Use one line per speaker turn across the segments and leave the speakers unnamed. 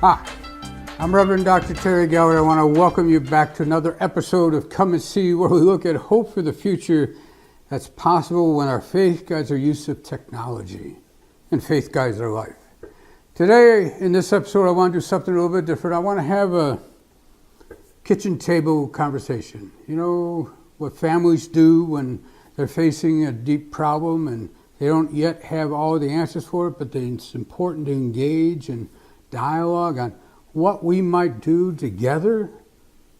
Hi, I'm Reverend Dr. Terry Gallagher. I want to welcome you back to another episode of Come and See, where we look at hope for the future that's possible when our faith guides our use of technology and faith guides our life. Today, in this episode, I want to do something a little bit different. I want to have a kitchen table conversation. You know what families do when they're facing a deep problem and they don't yet have all the answers for it, but it's important to engage in dialogue on what we might do together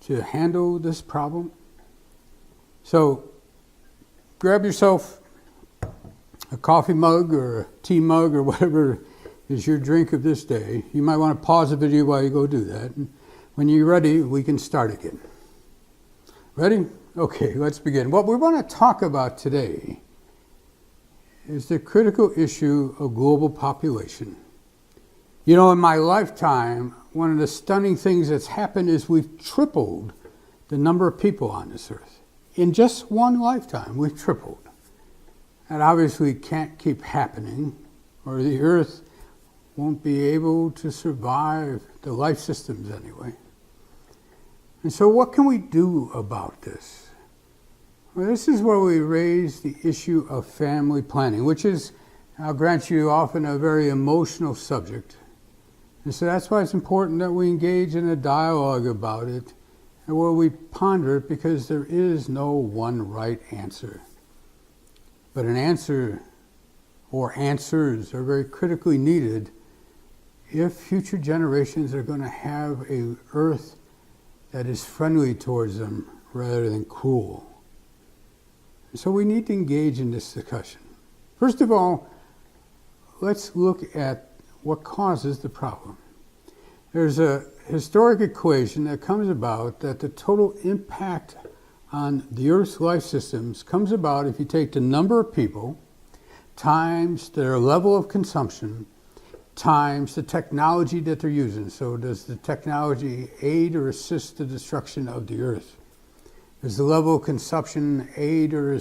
to handle this problem. So grab yourself a coffee mug or a tea mug or whatever is your drink of this day. You might want to pause the video while you go do that. And when you're ready, we can start again. Ready? Okay, let's begin. What we want to talk about today is the critical issue of global population. You know, in my lifetime, one of the stunning things that's happened is we've tripled the number of people on this earth. In just one lifetime, we've tripled. That obviously can't keep happening, or the earth won't be able to survive the life systems anyway. And so what can we do about this? Well, this is where we raise the issue of family planning, which is, I'll grant you, often a very emotional subject. And so that's why it's important that we engage in a dialogue about it and where we ponder it, because there is no one right answer. But an answer or answers are very critically needed if future generations are going to have an earth that is friendly towards them rather than cruel. And so we need to engage in this discussion. First of all, let's look at what causes the problem. There's a historic equation that comes about that the total impact on the Earth's life systems comes about if you take the number of people times their level of consumption times the technology that they're using. So does the technology aid or assist the destruction of the Earth? Does the level of consumption aid or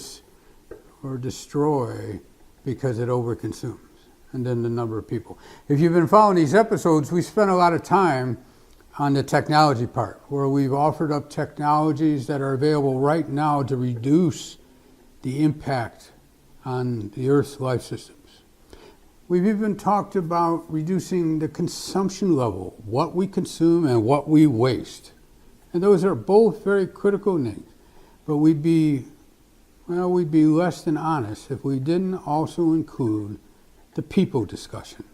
destroy because it overconsumes? And then the number of people. If you've been following these episodes, we spent a lot of time on the technology part, where we've offered up technologies that are available right now to reduce the impact on the Earth's life systems. We've even talked about reducing the consumption level, what we consume and what we waste. And those are both very critical things. But we'd be less than honest if we didn't also include the people discussion,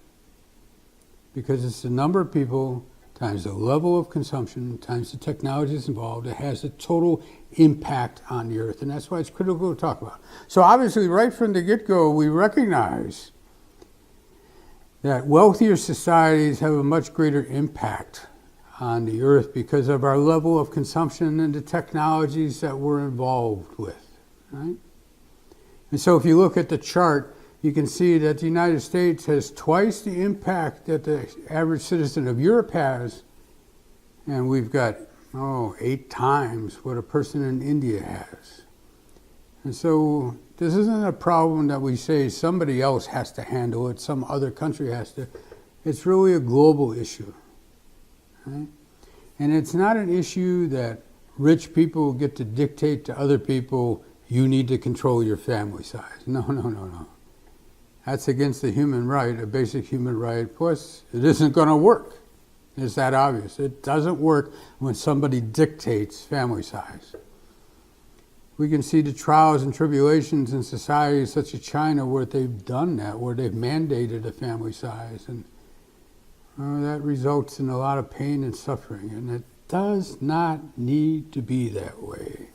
because it's the number of people times the level of consumption times the technologies involved that has the total impact on the earth, and that's why it's critical to talk about. So obviously right from the get-go we recognize that wealthier societies have a much greater impact on the earth because of our level of consumption and the technologies that we're involved with, right? And so if you look at the chart, you can see that the United States has twice the impact that the average citizen of Europe has, and we've got 8 times what a person in India has. And so this isn't a problem that we say somebody else has to handle it, some other country has to. It's really a global issue, right? And it's not an issue that rich people get to dictate to other people, you need to control your family size. No. That's against the human right, a basic human right. Plus, it isn't going to work. It's that obvious. It doesn't work when somebody dictates family size. We can see the trials and tribulations in societies such as China where they've done that, where they've mandated a family size. And that results in a lot of pain and suffering. And it does not need to be that way.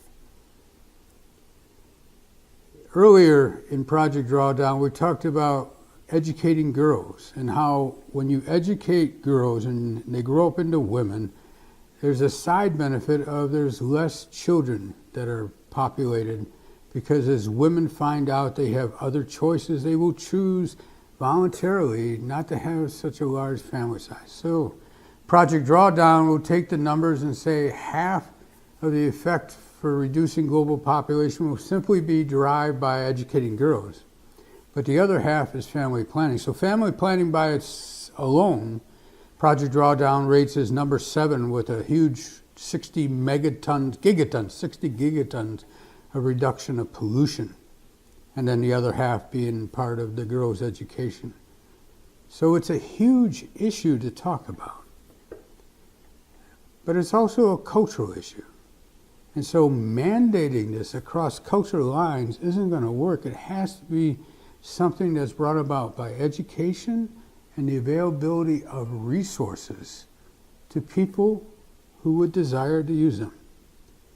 Earlier in Project Drawdown, we talked about educating girls and how when you educate girls and they grow up into women, there's a side benefit of there's less children that are populated, because as women find out they have other choices, they will choose voluntarily not to have such a large family size. So Project Drawdown will take the numbers and say half of the effect for reducing global population will simply be derived by educating girls. But the other half is family planning. So family planning by its alone Project Drawdown rates as number 7 with a huge 60 gigatons of reduction of pollution, and then the other half being part of the girls' education. So it's a huge issue to talk about. But it's also a cultural issue. And so mandating this across cultural lines isn't going to work. It has to be something that's brought about by education and the availability of resources to people who would desire to use them.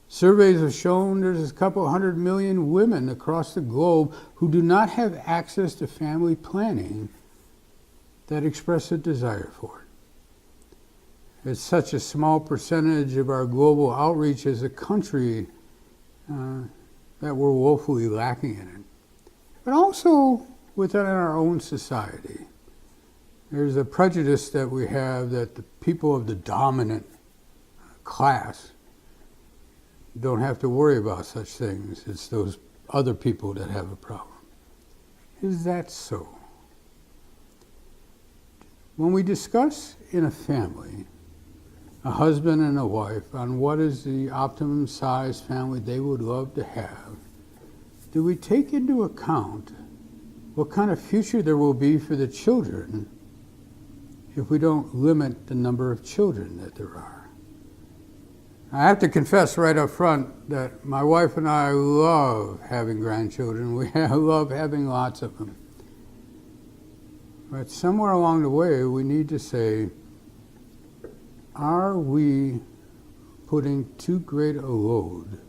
Surveys have shown there's a couple 100 million women across the globe who do not have access to family planning that express a desire for it. It's such a small percentage of our global outreach as a country that we're woefully lacking in it. But also within our own society. There's a prejudice that we have that the people of the dominant class don't have to worry about such things. It's those other people that have a problem. Is that so? When we discuss in a family, a husband and a wife, on what is the optimum size family they would love to have, do we take into account what kind of future there will be for the children if we don't limit the number of children that there are? I have to confess right up front that my wife and I love having grandchildren. We love having lots of them. But somewhere along the way, we need to say, are we putting too great a load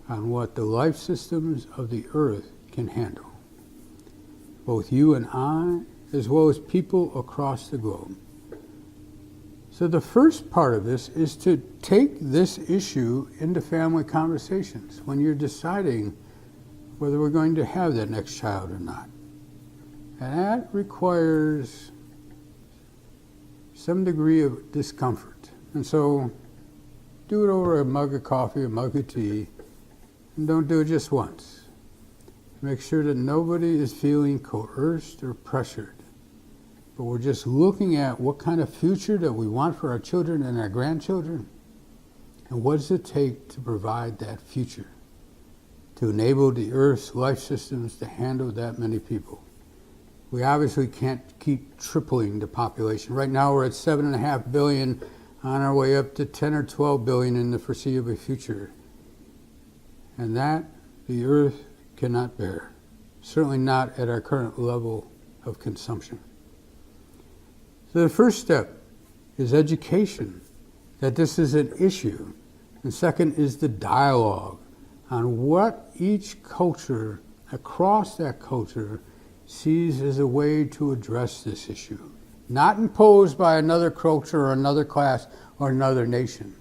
on what the life systems of the earth can handle? Both you and I, as well as people across the globe. So the first part of this is to take this issue into family conversations when you're deciding whether we're going to have that next child or not. And that requires some degree of discomfort. And so do it over a mug of coffee, a mug of tea, and don't do it just once. Make sure that nobody is feeling coerced or pressured. But we're just looking at what kind of future that we want for our children and our grandchildren, and what does it take to provide that future, to enable the Earth's life systems to handle that many people. We obviously can't keep tripling the population. Right now we're at 7.5 billion, on our way up to 10 or 12 billion in the foreseeable future. And that the Earth cannot bear, certainly not at our current level of consumption. So the first step is education, that this is an issue. And second is the dialogue on what each culture, across that culture, sees as a way to address this issue. Not imposed by another culture or another class or another nation.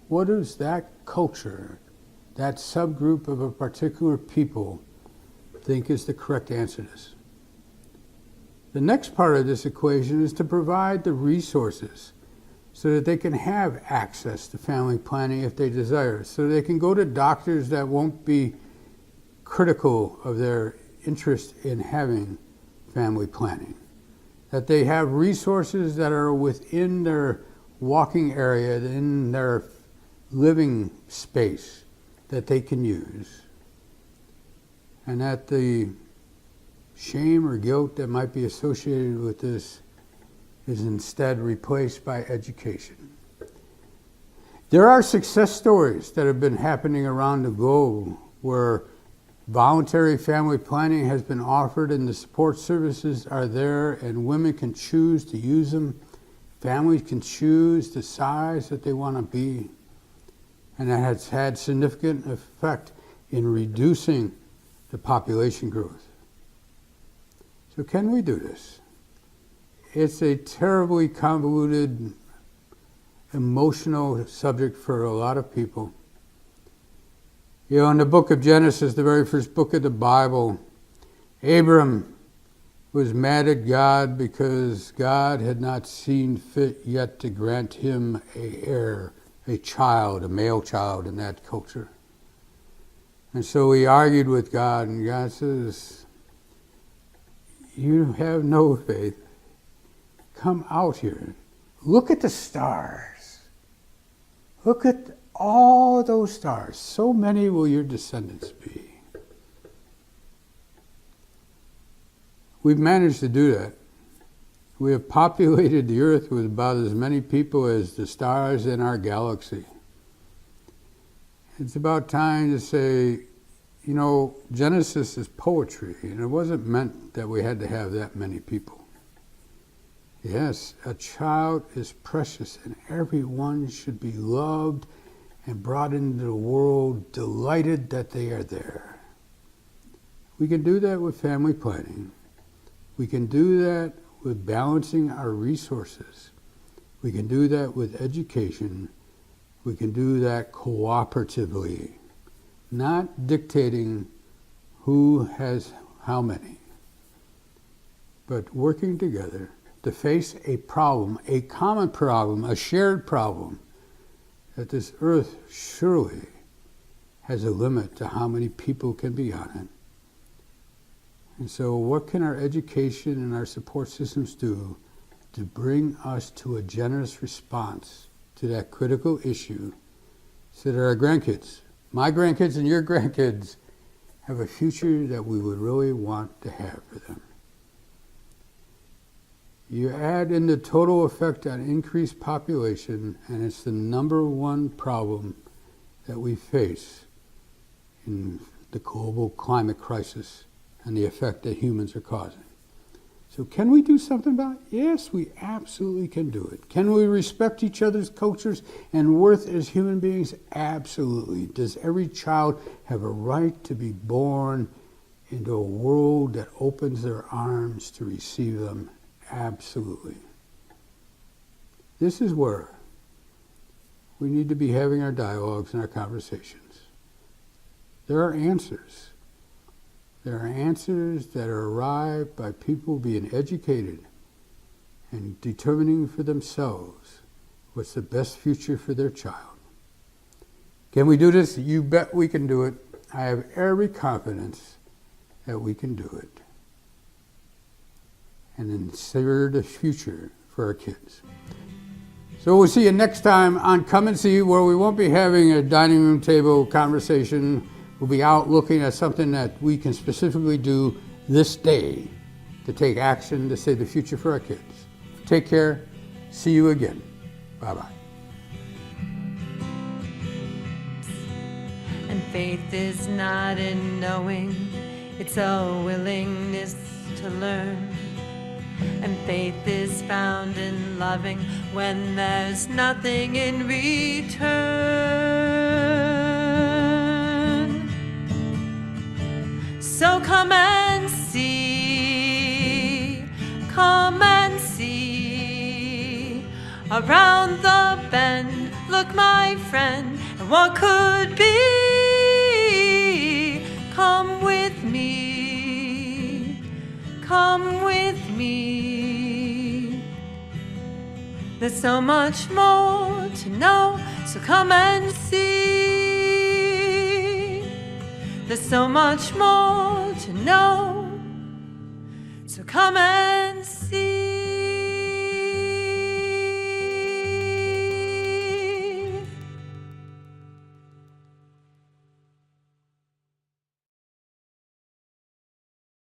What does that culture, that subgroup of a particular people, think is the correct answer to this? The next part of this equation is to provide the resources so that they can have access to family planning if they desire, so they can go to doctors that won't be critical of their interest in having family planning, that they have resources that are within their walking area, in their living space that they can use, and that the shame or guilt that might be associated with this is instead replaced by education. There are success stories that have been happening around the globe where voluntary family planning has been offered and the support services are there and women can choose to use them. Families can choose the size that they want to be. And that has had significant effect in reducing the population growth. So can we do this? It's a terribly convoluted, emotional subject for a lot of people. You know, in the book of Genesis, the very first book of the Bible, Abram was mad at God because God had not seen fit yet to grant him an heir, a child, a male child in that culture. And so he argued with God, and God says, "You have no faith. Come out here. Look at the stars. Look at all those stars. So many will your descendants be. We've managed to do that. We have populated the earth with about as many people as the stars in our galaxy. It's about time to say, you know, Genesis is poetry, and it wasn't meant that we had to have that many people. Yes, a child is precious, and everyone should be loved and brought into the world delighted that they are there. We can do that with family planning. We can do that with balancing our resources. We can do that with education. We can do that cooperatively, not dictating who has how many, but working together to face a problem, a common problem, a shared problem, that this earth surely has a limit to how many people can be on it. And so what can our education and our support systems do to bring us to a generous response to that critical issue so that our grandkids, my grandkids and your grandkids, have a future that we would really want to have for them? You add in the total effect on increased population, and it's the number one problem that we face in the global climate crisis and the effect that humans are causing. So can we do something about it? Yes, we absolutely can do it. Can we respect each other's cultures and worth as human beings? Absolutely. Does every child have a right to be born into a world that opens their arms to receive them? Absolutely. This is where we need to be having our dialogues and our conversations. There are answers. There are answers that are arrived by people being educated and determining for themselves what's the best future for their child. Can we do this? You bet we can do it. I have every confidence that we can do it and ensure the future for our kids. So we'll see you next time on Come and See, where we won't be having a dining room table conversation. We'll be out looking at something that we can specifically do this day to take action to save the future for our kids. Take care. See you again. Bye-bye.
And faith is not in knowing, it's a willingness to learn. And faith is found in loving when there's nothing in return. So come and see, around the bend. Look, my friend, and what could be? Come with me, come with me. There's so much more to know, so come and see. There's so much more to know, so come and see.